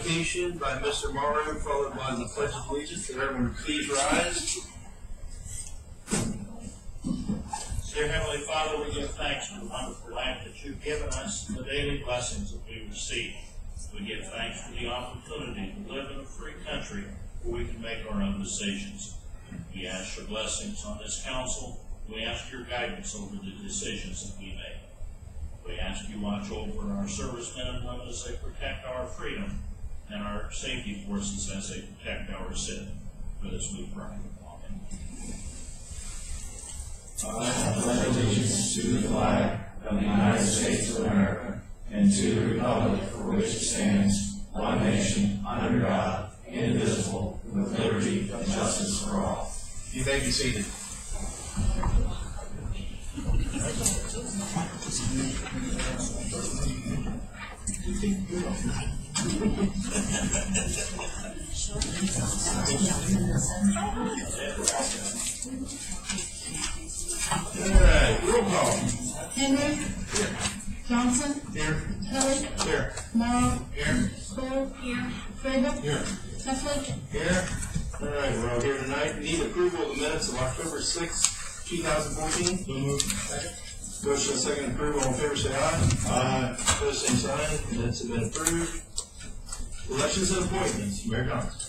invocation by Mr. Morrow, followed by the Pledge of Allegiance. Can everyone please rise? Dear Heavenly Father, we give thanks for the wonderful life that you've given us and the daily blessings that we receive. We give thanks for the opportunity to live in a free country where we can make our own decisions. We ask your blessings on this council. We ask your guidance over the decisions that we make. We ask you watch over our servicemen and women as they protect our freedom and our safety forces as they protect our city. For this we pray. Amen. I pledge allegiance to the flag of the United States of America and to the republic for which it stands, one nation, under God, indivisible, with liberty and justice for all. You may be seated. All right, roll call. Henry? Here. Johnson? Here. Kelly? Here. Morrow? Here. Cole? Here. Frabel? Here. Heffley? Here. All right, we're all here tonight. Need approval of the minutes of October 6, 2014. So moved. Motion and second approval. All in favor, say aye. Aye. Opposed, same sign. Minutes have been approved. Elections and appointments. Mayor Johnson.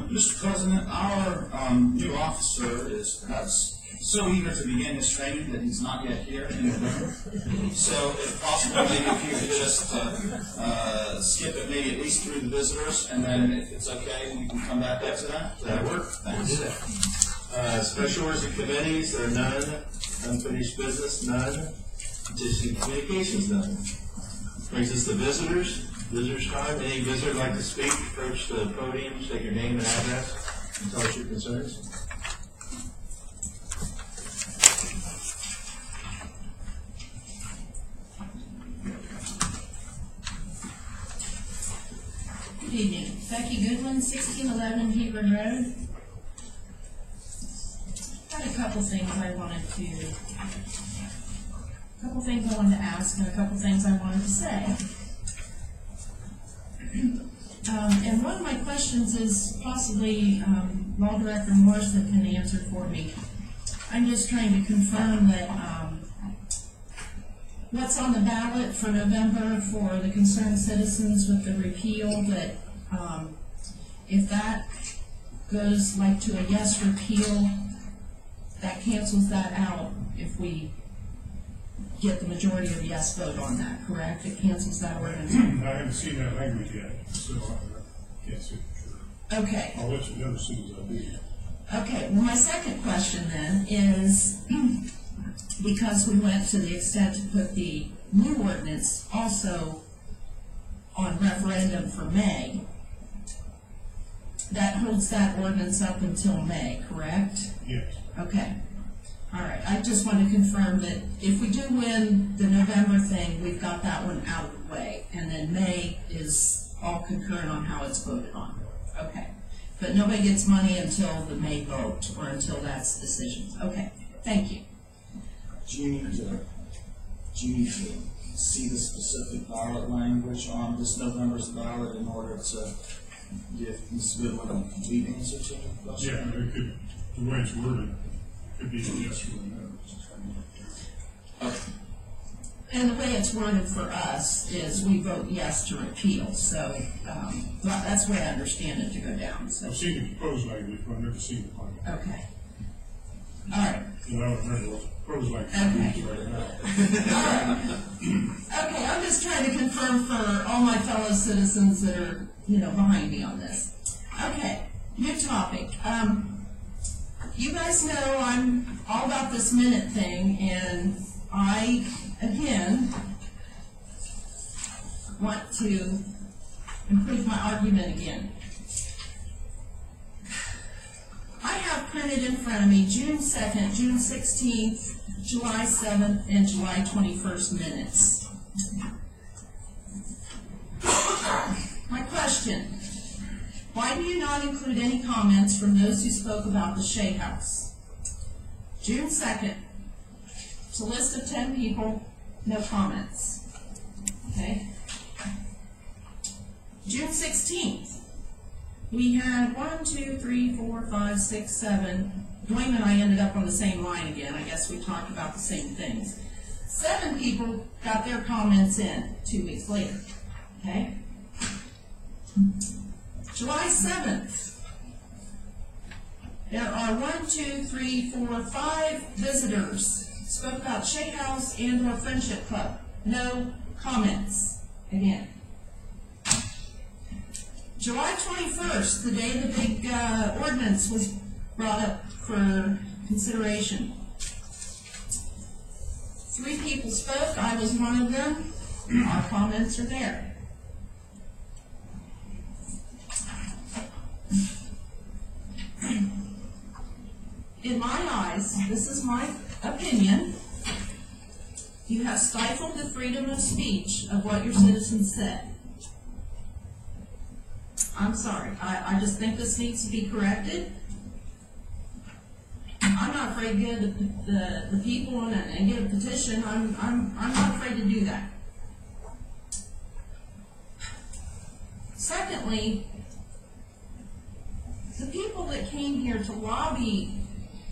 Mr. President, our new officer is perhaps so eager to begin his training that he's not yet here in the room. So, if possible, maybe if you could just skip it, maybe at least through the visitors, and then if it's okay, we can come back after that. Does that work? Thanks. Special orders and committees, there are none. Unfinished business, none. Petition communications, none. Brings us to visitors. Visitors time. Any visitor like to speak, approach the podium, state your name and address, and tell us your concerns. Good evening. Becky Goodwin, 1611 Hebron Road. Got a couple things I wanted to ask and a couple things I wanted to say. And one of my questions is possibly Law Director Morris that can answer for me. I'm just trying to confirm that what's on the ballot for November for the concerned citizens with the repeal, that if that goes like to a yes repeal, that cancels that out if we get the majority of yes vote on that, correct? It cancels that ordinance. I haven't seen that language yet, so I can't say for sure. Okay. I'll let you know as soon as I do. Okay, well, my second question then is, because we went to the extent to put the new ordinance also on referendum for May, that holds that ordinance up until May, correct? Yes. Okay. All right, I just want to confirm that if we do win the November thing, we've got that one out of the way, and then May is all concurrent on how it's voted on. Okay. But nobody gets money until the May vote, or until that's decisions. Okay, thank you. Do you need to see the specific ballot language on this November's ballot in order to give Ms. Goodwin a complete answer to the question? Yeah, it could, the way it's worded, it could be a yes or a no. Okay. And the way it's worded for us is we vote yes to repeal, so that's the way I understand it to go down. So. I've seen the proposed language, but I've never seen the final. Okay. All right. And I don't remember what the proposed language Okay. is right now. All right. Okay, I'm just trying to confirm for all my fellow citizens that are, behind me on this. Okay, new topic. You guys know I'm all about this minute thing, and I, again, want to improve my argument again. I have printed in front of me June 2nd, June 16th, July 7th, and July 21st minutes. My question, why do you not include any comments from those who spoke about the Shea House? June 2nd, it's a list of 10 people, no comments. Okay? June 16th, we had 1, 2, 3, 4, 5, 6, 7. Dwayne and I ended up on the same line again. I guess we talked about the same things. 7 people got their comments in 2 weeks later. Okay? July 7th, there are 1, 2, 3, 4, 5 visitors. Spoke about Shake House and or Friendship Club. No comments. Again. July 21st, the day the big ordinance was brought up for consideration. 3 people spoke. I was one of them. Our comments are there. In my eyes, this is my opinion, you have stifled the freedom of speech of what your citizens said. I'm sorry. I just think this needs to be corrected. I'm not afraid to go to the people and get a petition. I'm not afraid to do that. Secondly, the people that came here to lobby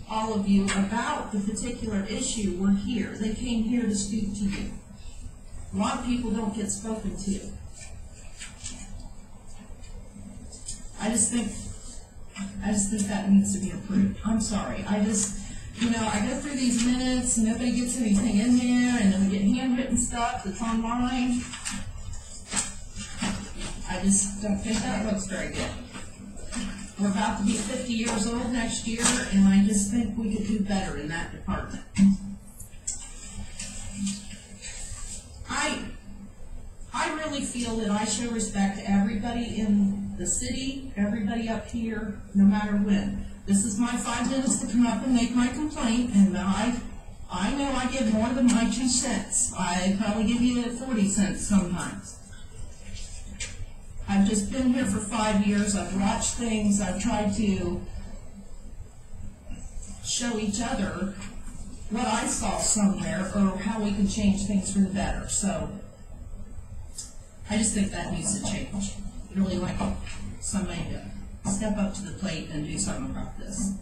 all of you about the particular issue were here. They came here to speak to you. A lot of people don't get spoken to. I just think that needs to be approved. I'm sorry. I go through these minutes and nobody gets anything in there, and then we get handwritten stuff that's online. I just don't think that looks very good. We're about to be 50 years old next year, and I just think we could do better in that department. I really feel that I show respect to everybody in the city, everybody up here, no matter when. This is my 5 minutes to come up and make my complaint, and I know I give more than my 2 cents. I probably give you 40 cents sometimes. I've just been here for 5 years. I've watched things. I've tried to show each other what I saw somewhere or how we can change things for the better. So I just think that needs to change. Really like somebody to step up to the plate and do something about this.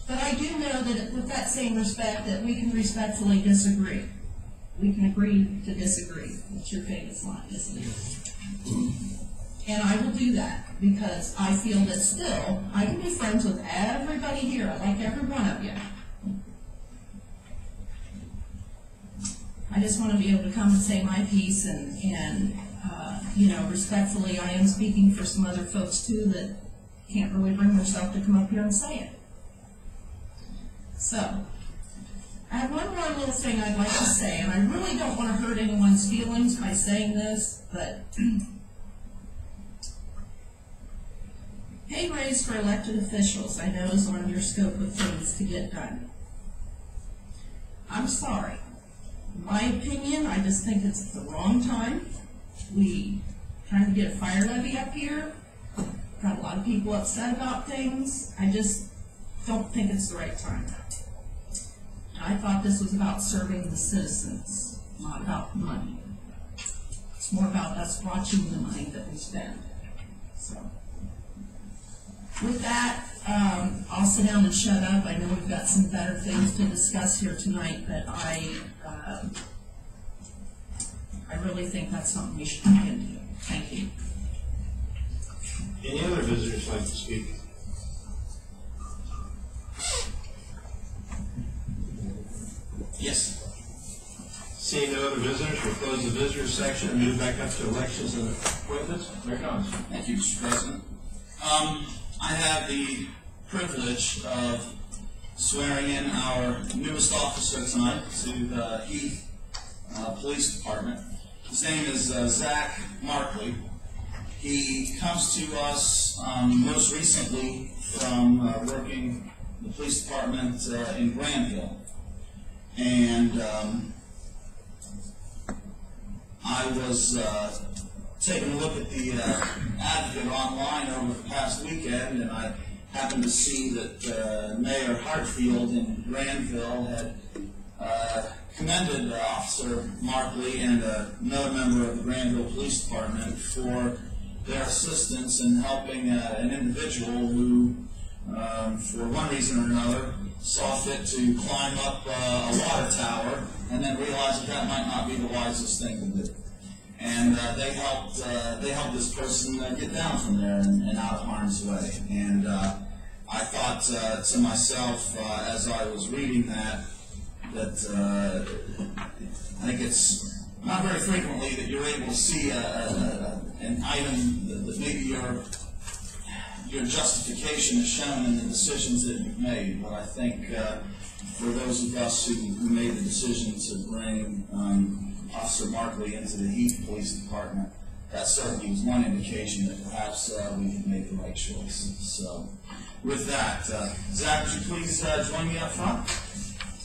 But I do know that with that same respect that we can respectfully disagree. We can agree to disagree. It's your famous line, isn't it? And I will do that because I feel that still I can be friends with everybody here. I like every one of you. I just want to be able to come and say my piece and respectfully, I am speaking for some other folks too that can't really bring themselves to come up here and say it. So, I have one more little thing I'd like to say, and I really don't want to hurt anyone's feelings by saying this, but pay raise for elected officials, I know, is on your scope of things to get done. I'm sorry. In my opinion, I just think it's the wrong time. We trying to get a fire levy up here. Got a lot of people upset about things. I just don't think it's the right time. I thought this was about serving the citizens, not about money. It's more about us watching the money that we spend. So, with that, I'll sit down and shut up. I know we've got some better things to discuss here tonight, but I really think that's something we should look into. Thank you. Any other visitors like to speak? Yes. Seeing no other visitors, we'll close the visitor section and move back up to elections and appointments. Mayor Collins. Thank you, Mr. President. I have the privilege of swearing in our newest officer tonight to the Heath Police Department. His name is Zach Markley. He comes to us most recently from working the police department in Granville. And I was taking a look at the Advocate online over the past weekend, and I happened to see that Mayor Hartfield in Granville had commended Officer Markley and another member of the Granville Police Department for their assistance in helping an individual who, for one reason or another, saw fit to climb up a water tower and then realized that might not be the wisest thing to do. And they helped this person get down from there and out of harm's way. And I thought to myself as I was reading that I think it's not very frequently that you're able to see an item that maybe your justification is shown in the decisions that you've made. But I think for those of us who made the decision to bring Officer Markley into the Heath Police Department, that certainly was one indication that perhaps we had made the right choice. So with that, Zach, would you please join me up front?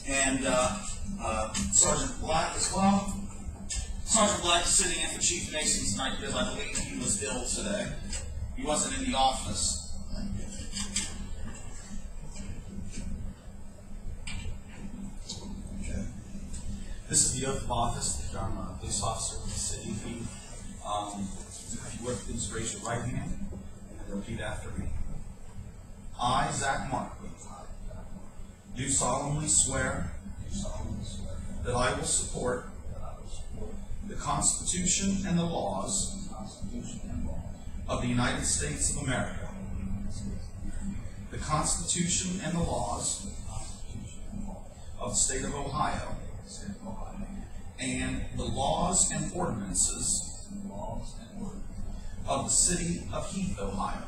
And Sergeant Black as well. Sergeant Black is sitting in for Chief Mason tonight because I believe he was ill today. He wasn't in the office. Okay. This is the oath of office that I'm a police officer of the city of Heath. If you would, please raise your right hand and repeat after me. I, Zach Markley, do solemnly swear that I will support the Constitution and the laws of the United States of America, the Constitution and the laws of the state of Ohio, and the laws and ordinances of the city of Heath, Ohio,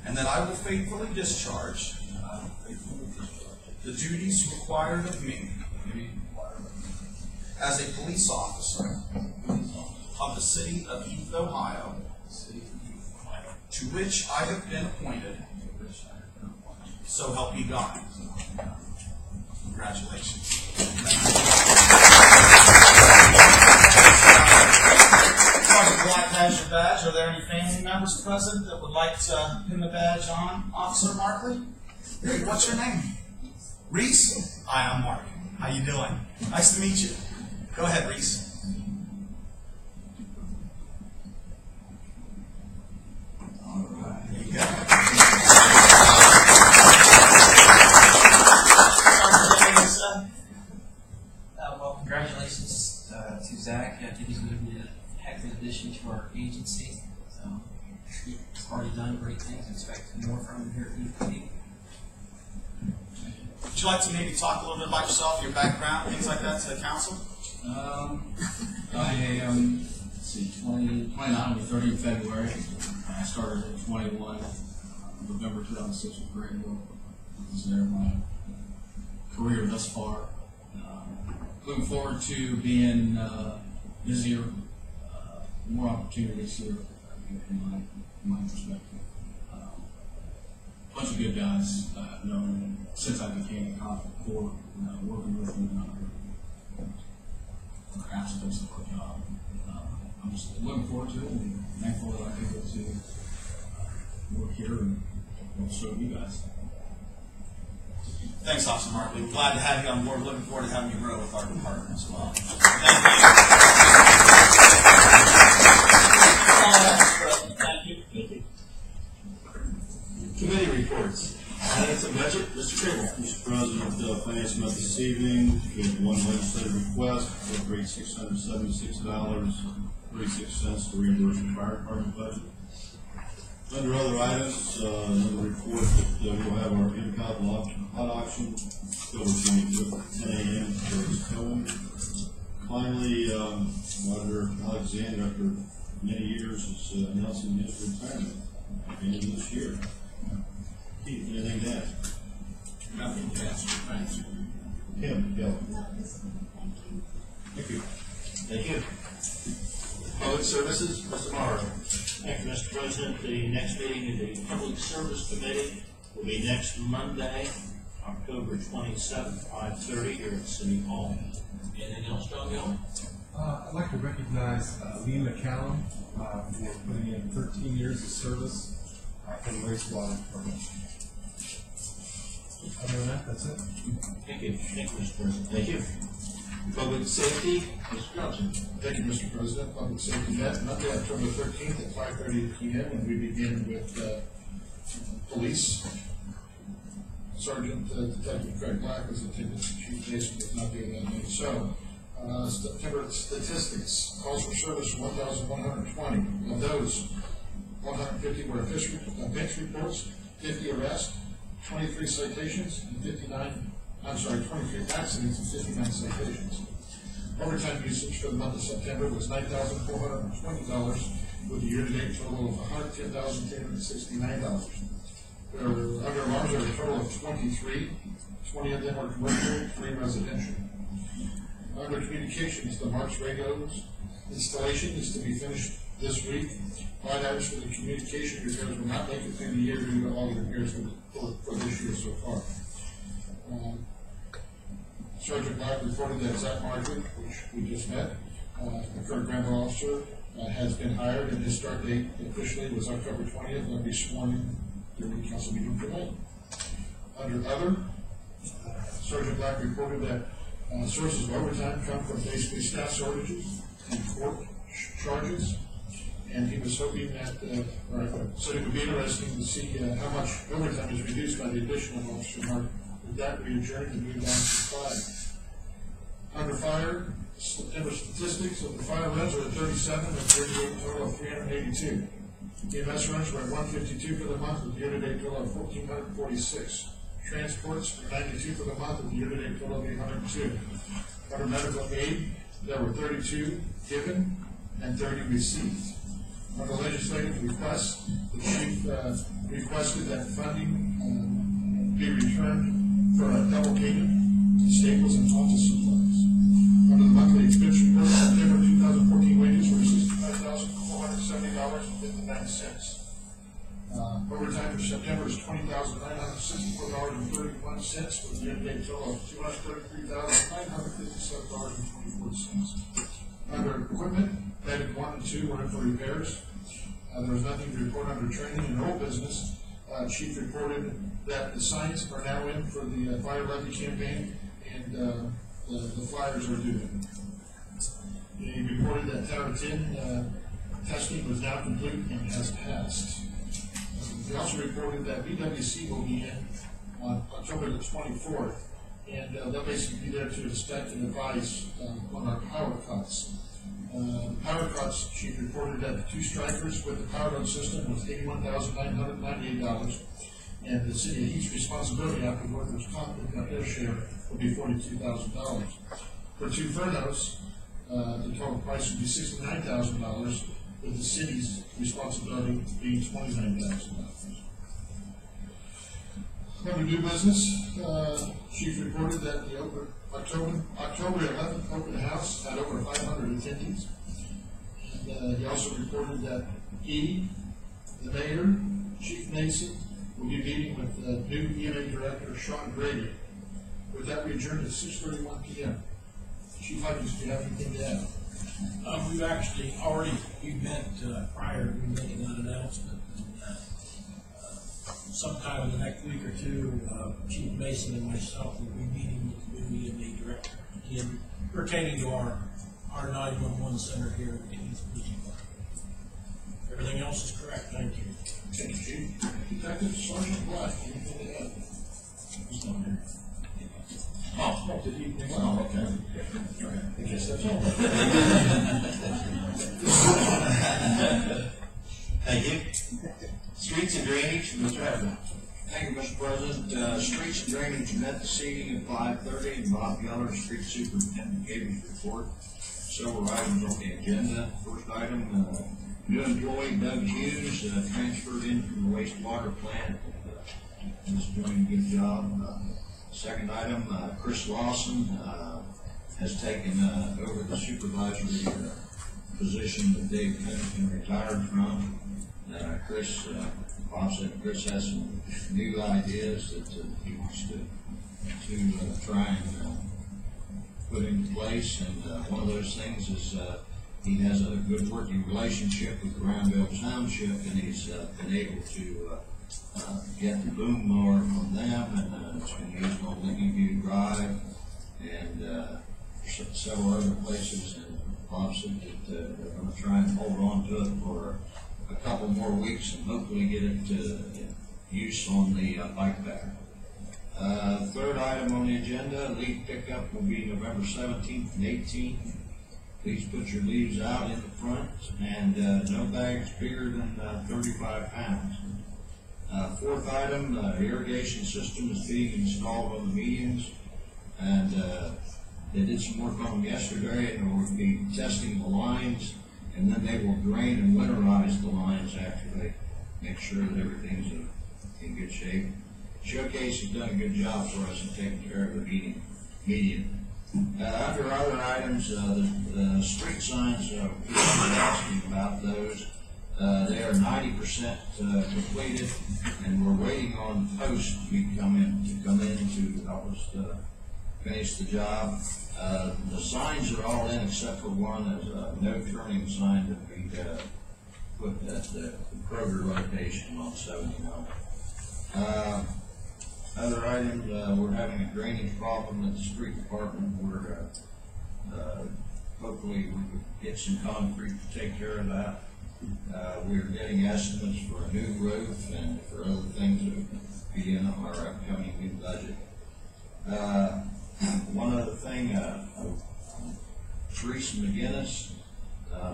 and that I will faithfully discharge the duties required of me as a police officer of the city of Heath, Ohio, to which I have been appointed. So help me God. Congratulations. Sergeant Black has your badge. Are there any family members present that would like to pin the badge on Officer Markley? Hey, what's your name? Reese? Hi, I'm Mark. How you doing? Nice to meet you. Go ahead, Reese. All right. There you go. Well, congratulations to Zach. I think he's going to be a heck of an addition to our agency. So he's already done great things. Expect more from him here at Heath. Would you like to maybe talk a little bit about yourself, your background, things like that to the council? I am, let's see, 29, I'll be 30 in February. I started at 21, November 2006 with Granville. This is there my career thus far. Looking forward to being busier, more opportunities here in my perspective. A bunch of good guys I've known since I became a conflict corps, working with them in other aspects of our job. I'm just looking forward to it and thankful that I'm able to work here and show you guys. Thanks, Officer Markley. We're glad to have you on board. Looking forward to having you grow with our department as well. Thank you. Thank you. Committee reports. Finance and budget, Mr. Crable. Mr. President, Finance met this evening. We have one legislative request to appropriate $676.36 to reimburse the fire department budget. Under other items, another report that we'll have our in-cop hot auction October 25th at 10 a.m. for his towing. Finally, Auditor Alexander, after many years, is announcing his retirement at the end of this year. Heath, anything to add? Nothing to ask. Thanks. Kim, Kelly. Thank you. Thank you. Public Services, Mr. Morrow. Thank you, Mr. President. The next meeting of the Public Service Committee will be next Monday, October 27th, 5:30 here at City Hall. Anything else, John Gill? I'd like to recognize Lee McCallum for putting in 13 years of service for the wastewater department. Other than that, that's it. Thank you. Thank you, Mr. President. Thank you. Public safety, Mr. Johnson. Thank you, Mr. President. Public Safety met Monday, October 13th at 5:30 p.m. and we begin with police. Sergeant Detective Craig Black was attending. Chief Jason was not there that day. So, September statistics. Calls for service 1,120. Of those, 150 were offense reports, 50 arrests, 23 citations, and 23 accidents and 59 citations. Overtime usage for the month of September was $9,420, with a year-to-date total of $110,369. There were under alarms, there were a total of 23. 20 of them were commercial, 3 residential. Under communications, the March radios installation is to be finished this week. Line items for the communication repairs will not make it through the year due to all the repairs for this year so far. Sergeant Black reported that Zach Margaret, which we just met, the current Grand Officer, has been hired, and his start date officially was October 20th. He'll be sworn in during the council meeting tonight. Under other, Sergeant Black reported that sources of overtime come from basically staff shortages and court charges, and he was hoping that, said it would be interesting to see how much overtime is reduced by the addition of Officer Margaret. With that, we adjourn and move down to fire. Under fire, September statistics of the fire runs were at 37 and 38, total of 382. EMS runs were at 152 for the month with a year-to-date total of 1,446. Transports were 92 for the month with a year-to-date total of 802. Under medical aid, there were 32 given and 30 received. Under legislative requests, the chief requested that funding be returned for a double payment to Staples and office supplies. Under the monthly expense report, September 2014 wages were $65,470.59. Overtime for September is $20,964.31 with a year-to-date total of $233,957.24. Under equipment, Medic 1 and 2 were in for repairs. There was nothing to report under training and old business. Chief reported that the signs are now in for the fire levy campaign, and the flyers are due. He reported that Tower 10 testing was now complete and has passed. He also reported that BWC will be in on October the 24th, and they'll basically be there to inspect and advise on our power cuts. Power cuts, Chief reported that the 2 strikers with the power load system was $81,998, and the city of Heath's responsibility after workers' comp got their share will be $42,000. For 2 furloughs, the total price would be $69,000, with the city's responsibility being $29,000. Under new business, Chief reported that the October 11th open house had over 500 attendees. And he also reported that he, the mayor, Chief Mason, will be meeting with new EMA Director Sean Grady. With that, we adjourn at 6:31 p.m. Chief Hudgens, do you have anything to add? We've actually already, met prior to making that announcement. Sometime in the next week or two, Chief Mason and myself will be meeting with the new EMA Director again, pertaining to our 911 center here at the Heath Police Department. Everything else is correct. Thank you. Thank you, Chief. Detective Sergeant Black, anything to add? He's not here. Oh, did he? Well, okay. I guess that's all. Thank you. Streets and drainage, Mr. Adler. Thank you, Mr. President. Streets and drainage met this evening at 5:30, and Bob Geller, Street Superintendent, gave his report. Several items on the agenda. First item, new employee Doug Hughes transferred in from the wastewater plant. He's doing a good job. Second item, Chris Lawson has taken over the supervisory position that Dave Pennington retired from. Bob said Chris has some new ideas that he wants to try and put into place, and one of those things is he has a good working relationship with Brownville Township, and he's been able to get the boom mower from them, and it's been used on Lincoln View Drive and several other places. And Bob said that they're going to try and hold on to it for a couple more weeks and hopefully get it to use on the bike path. Third item on the agenda, leaf pickup will be November 17th and 18th. Please put your leaves out in the front and no bags bigger than 35 pounds. Fourth item, the irrigation system is being installed on the medians, and they did some work on them yesterday, and we'll be testing the lines, and then they will drain and winterize the lines after they make sure that everything's in good shape. Showcase has done a good job for us in taking care of the median. Under other items, the street signs, people are asking about those. They are 90% completed, and we're waiting on posts to come in to help us finish the job. The signs are all in except for one, as a no turning sign that we put at the Kroger location on 71. Other items, we're having a drainage problem at the street department. We're hopefully we could get some concrete to take care of that. We're getting estimates for a new roof and for other things that will be in our upcoming new budget. One other thing, Teresa McGinnis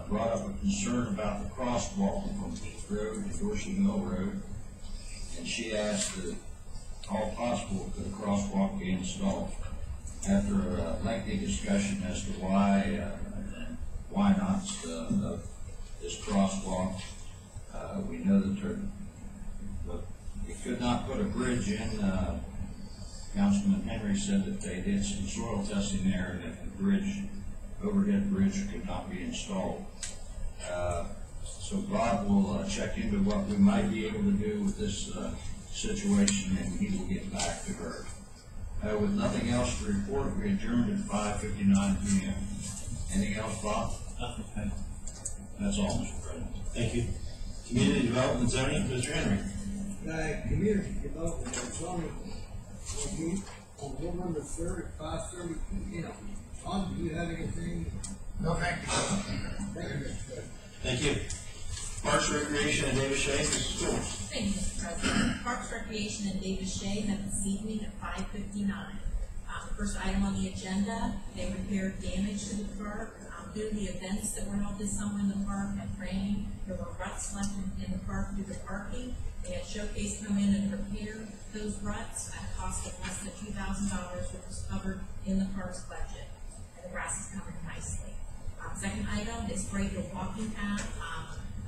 brought up a concern about the crosswalk from Heath Road to Dorsey Mill Road, and she asked that all possible could a crosswalk be installed. After a lengthy discussion as to why and why not this crosswalk, we know that we could not put a bridge in. Councilman Henry said that they did some soil testing there and that the overhead bridge could not be installed. So Bob will check into what we might be able to do with this situation, and he will get back to her. With nothing else to report, we adjourned at 5:59 p.m. Anything else, Bob? Okay. That's all, Mr. President. Thank you. Community Development Zoning, Mr. Henry. Community Development and Zoning will meet on November 3rd at 5:30 p.m. Tom, do you have anything? No, thank you. Thank you, Mr. President. Thank you. Parks, Recreation, and Davis Shea, Mrs. Stewart. Thank you, Mr. President. Parks, Recreation, and Davis Shea met this evening at 5:59. The first item on the agenda, they repaired damage to the park. Due to the events that were held this summer in the park and training, there were ruts left in the park due to parking. They had Showcase come in and repair those ruts at a cost of less than $2,000, which was covered in the park's budget. And the grass is coming nicely. Second item is graded a walking path.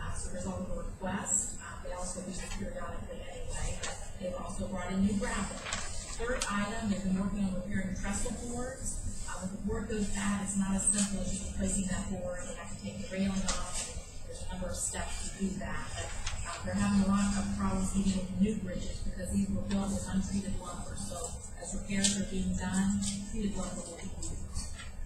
As a result of a request, they also use it periodically anyway, but they've also brought in new gravel. Third item, they've been working on repairing trestle boards. When the board goes bad, it's not as simple as just replacing that board. They have to take the railing off. There's a number of steps to do that. But they're having a lot of problems even with new bridges because these were built with untreated lumber. So as repairs are being done, treated lumber will be used.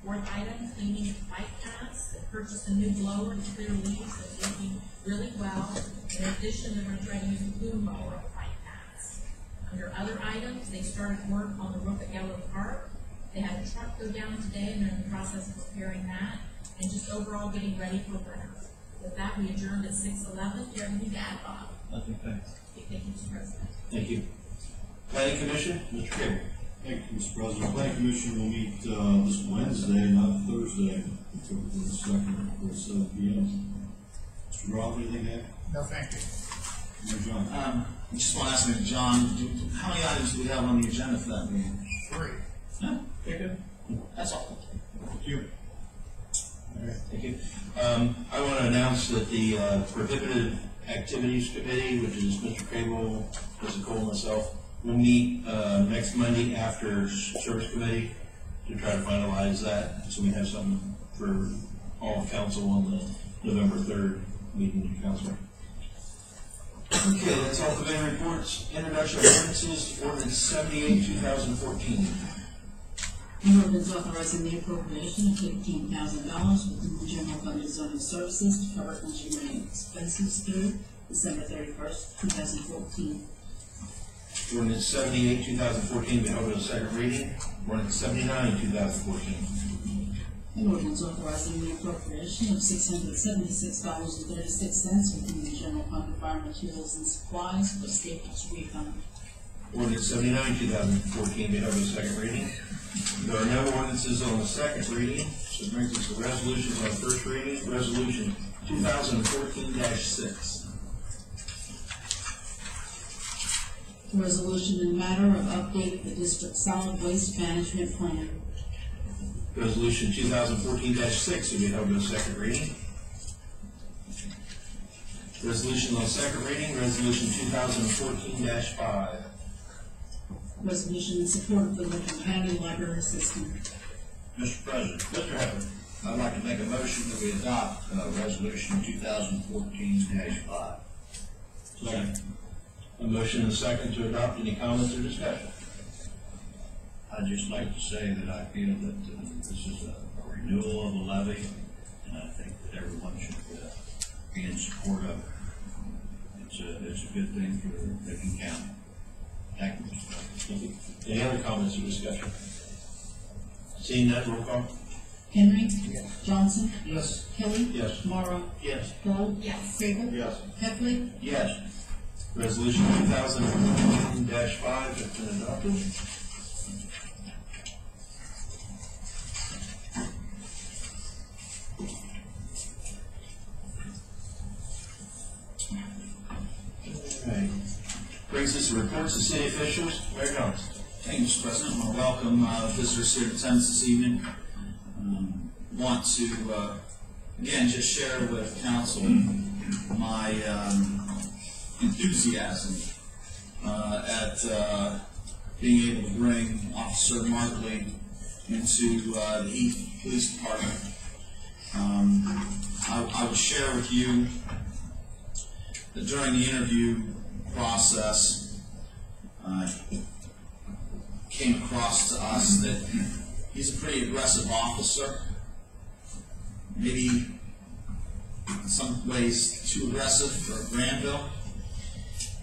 Fourth item, cleaning the bike paths. They purchased a new blower to clear leaves. It's working really well. In addition, they're going to try to use a boom mower on the bike paths. Under other items, they started work on the roof at Gallo Park. They had a truck go down today, and they're in the process of repairing that, and just overall getting ready for winter. With that, we adjourned at 6:11. Do you have anything to add, Bob? Nothing, thanks. Okay, thank you, Mr. President. Thank you. Planning Commission, Mr. Cable. Thank you, Mr. President. Planning Commission will meet this Wednesday, not Thursday, October 22nd, at 7 p.m. Mr. Roth, anything to add? No, thank you. Mr. John? I just want to ask me, John, how many items do we have on the agenda for that meeting? 3. No, very good. That's all. Thank you. All right, thank you. I want to announce that the Prohibited Activities Committee, which is Mr. Cable, Mr. Cole, and myself, will meet next Monday after Service Committee to try to finalize that, so we have something for all of council on the November 3rd meeting of council. Okay, that's all the main reports. Introduction of ordinances, ordinance 78, 2014. An ordinance authorizing the appropriation of $15,000 within the general fund of zoning services to cover engineering expenses through December 31st, 2014. Ordinance 78, 2014, be held to a second reading. Ordinance 79, 2014. An ordinance authorizing the appropriation of $676.36 within the general fund of fire materials and supplies for Staples refund. Ordinance 79, 2014, be held to a second reading. There are no ordinances on the second reading, so it brings us to resolutions on first reading. Resolution 2014-6. A resolution in the matter of update of the district solid waste management plan. Resolution 2014-6 will be held to a second reading. Resolution on second reading, resolution 2014-5. Resolution in support of the Lincoln County Library System. Mr. President, Mr. Heflin. I'd like to make a motion that we adopt resolution 2014-5. Second. A motion and a second to adopt. Any comments or discussion? I'd just like to say that I feel that this is a renewal of a levy, and I think that everyone should be in support of it. It's a good thing for Lincoln County. Thank you, Mr. President. Any other comments or discussion? Seeing none, roll call. Henry. Johnson. Yes. Kelly. Yes. Morrow. Yes. Gold. Yes. Crable. Yes. Heffley. Yes. Resolution 2014-5 has been adopted. Right. Brings us to reports of city officials. Mayor Johnson. Thank you, Mr. President. I want to welcome visitors here in attendance this evening. Want to, again, just share with council my enthusiasm at being able to bring Officer Markley into the Heath Police Department. I would share with you that during the interview process, came across to us that he's a pretty aggressive officer, maybe in some ways too aggressive for Granville.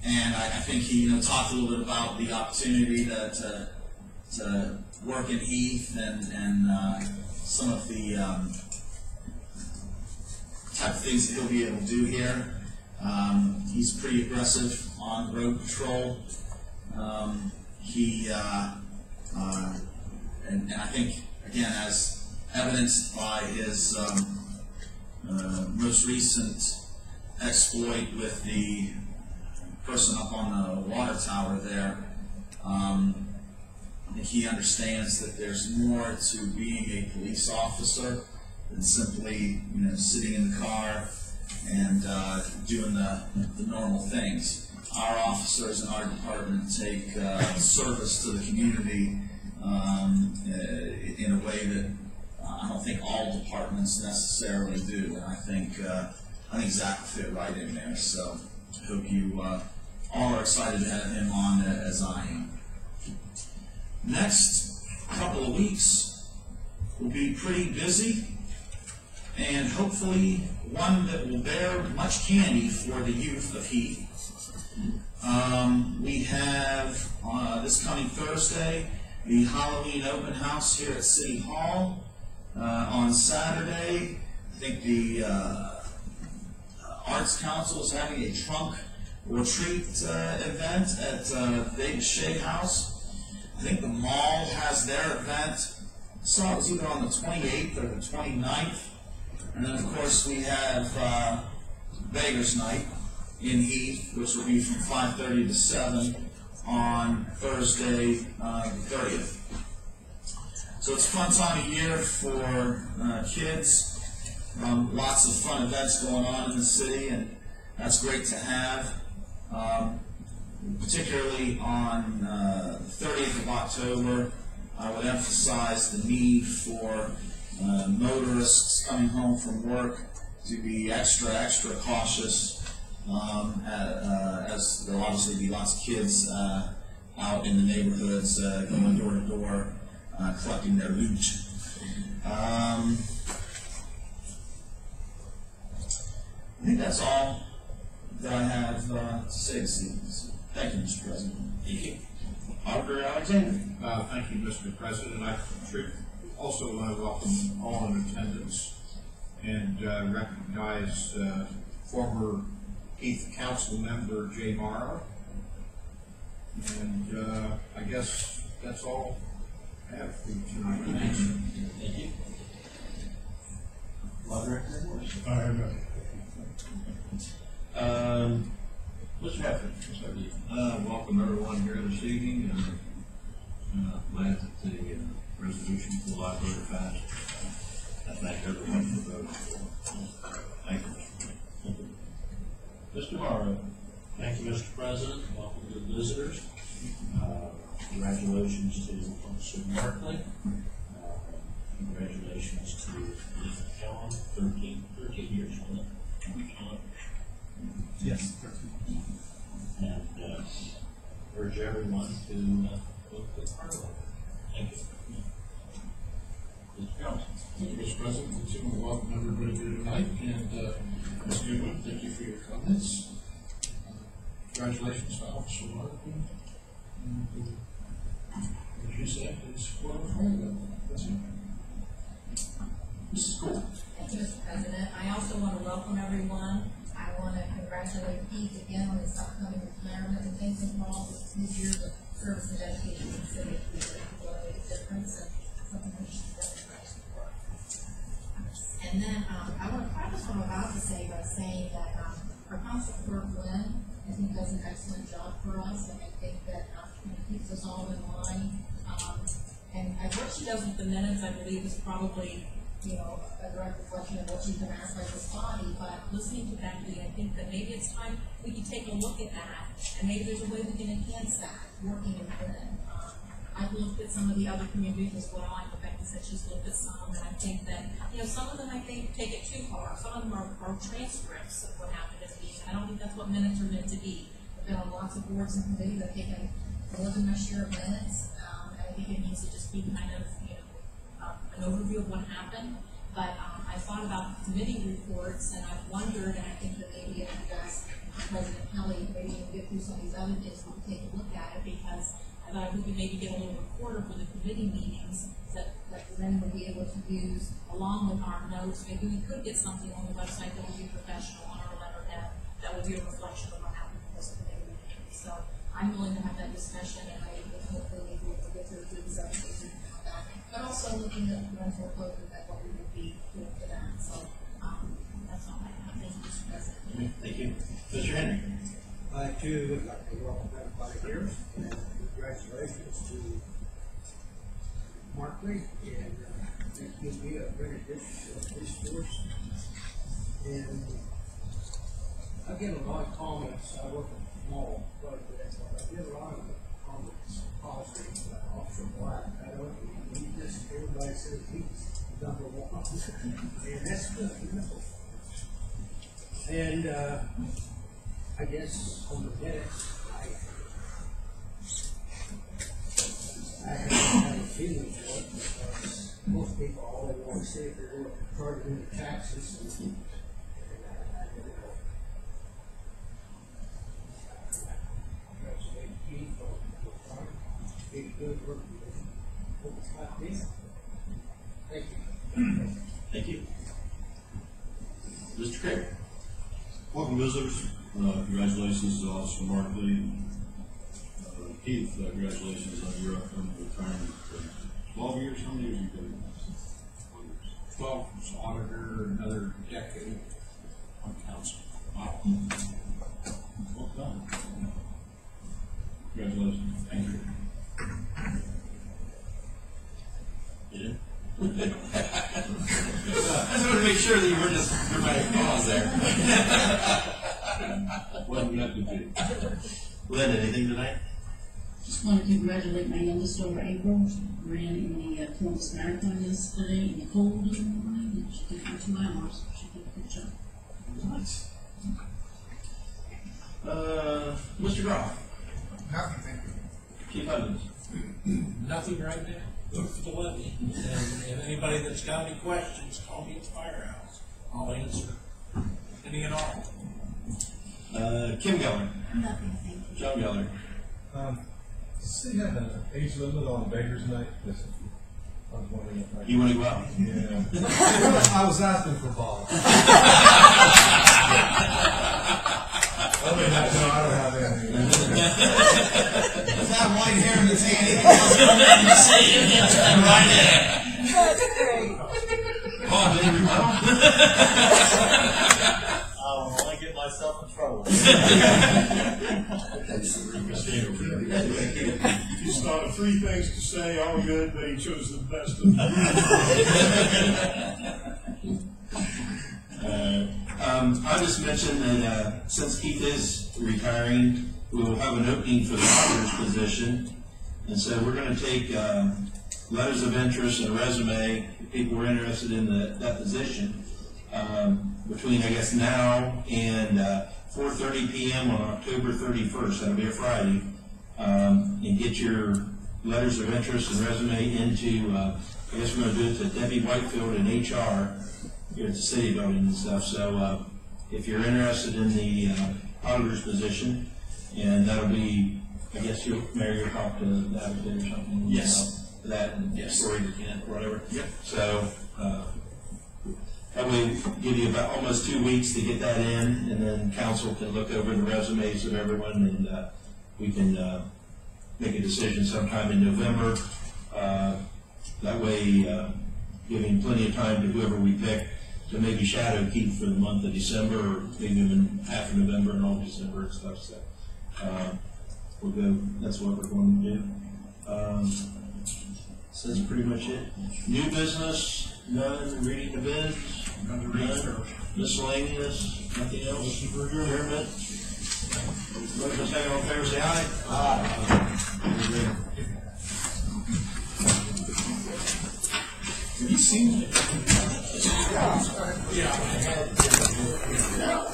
And I think he talked a little bit about the opportunity to work in Heath and some of the type of things that he'll be able to do here. He's pretty aggressive on road patrol. And I think, again, as evidenced by his most recent exploit with the person up on the water tower there, I think he understands that there's more to being a police officer than simply, sitting in the car and doing the normal things. Our officers in our department take service to the community in a way that I don't think all departments necessarily do, and I think Zach will fit right in there. So I hope you all are excited to have him on as I am. Next couple of weeks will be pretty busy, and hopefully one that will bear much candy for the youth of Heath. We have this coming Thursday the Halloween open house here at City Hall. On Saturday, I think the Arts Council is having a trunk or treat event at David Shea House. I think the mall has their event. I saw it was either on the 28th or the 29th. And then, of course, we have Beggars Night in Heath, which will be from 5:30 to 7 on Thursday, the 30th. So it's a fun time of year for kids. Lots of fun events going on in the city, and that's great to have. Particularly on the 30th of October, I would emphasize the need for motorists coming home from work to be extra cautious, as there'll obviously be lots of kids out in the neighborhoods going door to door, collecting their loot. I think that's all that I have to say this evening. So, thank you, Mr. President. Thank you. Auditor Alexander. Thank you, Mr. President. I should also want to welcome all in attendance and recognize former Heath Council member Jay Morrow. And I guess that's all I have for you tonight. Thank you. Thank you. Law Director Morris. I have nothing. Mr. Heffernan, we'll start with you. Welcome everyone here this evening, and glad that the resolution for the library passed. I thank everyone for voting. Thank you. Mr. Morrow. Thank you, Mr. President. Welcome to the visitors. Congratulations to Officer Markley. Congratulations to Heath Callan, 13 years on it. Yes. And urge everyone to vote for the Parliament. Thank you. Mr. Johnson. Thank you, Mr. President. I too want to welcome everybody here tonight, and Ms. Goodwin, thank you for your comments. Congratulations to Officer Martin. As you said, it's one of them. That's it. Mrs. Cole. Thank you, Mr. President. I also want to welcome everyone. I want to congratulate Heath again on his upcoming retirement and thank him for all his years of service and dedication to the city. He really made a difference and something we should recognize for. And then I want to preface what I'm about to say by saying that our council clerk, Lynn, I think does an excellent job for us, and I think that keeps us all in line. And what she does with the minutes, I believe, is probably, a direct reflection of what she's been asked by this body. But listening to Becky, I think that maybe it's time we can take a look at that, and maybe there's a way we can enhance that working with Lynn. I've looked at some of the other communities as well. I know Becky said she's looked at some, and I think that, some of them I think take it too far. Some of them are transcripts of what happened at the meeting. I don't think that's what minutes are meant to be. I've been on lots of boards and committees that have taken more than my share of minutes, and I think it needs to just be kind of, an overview of what happened. But I thought about committee reports, and I've wondered, and I think that maybe if you guys, President Kelly, maybe we'll get through some of these other things, we'll take a look at it, because I thought if we could maybe get a little recorder for the committee meetings that Lynn would be able to use along with our notes. Maybe we could get something on the website that would be professional on our letterhead, that would be a reflection of what happened in those committee meetings. So I'm willing to have that discussion, and I hopefully maybe we'll get through these other things and come back. But also looking at rental closure, that what we would be doing for that. So that's all I have. Thank you, Mr. President. Thank you. Mr. Henry. I too would like to welcome everybody here, and congratulations to Markley, and it gives me a great addition to the police force. And I get a lot of comments. I work at the mall quite a bit, but I get a lot of comments positive about Officer Black. I don't need this. Everybody says he's number one, and that's good. And I guess on the minutes, I have a feeling for it, because most people, all they want to say is they're going to charge them the taxes. And congratulate Heath on being good work like this. Thank you. Thank you. Mr. Craig. Welcome, visitors. Congratulations to Officer Markley. Heath, congratulations on your upcoming retirement. 12 years? How many years have you been? 12 as auditor, another decade on council. Wow. Well done. Congratulations. Thank you. You did? I just want to make sure that you weren't just dramatic pause there. Wasn't meant to be. Lynn, anything tonight? Just want to congratulate my youngest daughter, April. She ran in the Columbus Marathon yesterday in the cold in the morning, and she did it in 2 hours. She did a good job. Nice. Mr. Groff. Nothing, thank you. Chief Huggins. Nothing right now. Look for the levy. And anybody that's got any questions, call me at the firehouse. I'll answer any and all. Kim Geller. Nothing, thank you. John Geller. So you have an age limit on Baker's night? Yes. I was wondering if I. You want to go out? Yeah. I was asking for Bob. I don't have anything. With that white hair and the tan, anything else you see, it's right there. That's great. Oh, baby, I'll only get myself in trouble. He started 3 things to say, all good, but he chose the best of them. I just mentioned that since Heath is retiring, we will have an opening for the auditor's position. And so we're going to take letters of interest and resume, if people are interested in that position, between, I guess, now and 4:30 p.m. on October 31st. That'll be a Friday. And get your letters of interest and resume into, I guess we're going to do it to Debbie Whitefield in HR here at the city building and stuff. So if you're interested in the auditor's position, and that'll be, I guess you'll talk to the advocate or something. Yes. For that, and Yes. Corey or Kent or whatever. Yep. So that way give you about almost 2 weeks to get that in, and then council can look over the resumes of everyone, and we can make a decision sometime in November. That way, giving plenty of time to whoever we pick to maybe shadow Keith for the month of December, or maybe even half of November and all December and stuff. So we'll go. That's what we're going to do. So that's pretty much it. New business, none. Reading the bids, none. Miscellaneous, nothing else. Adjournment. Motion second, all in favor, say aye. Aye. Have you seen it? Yeah.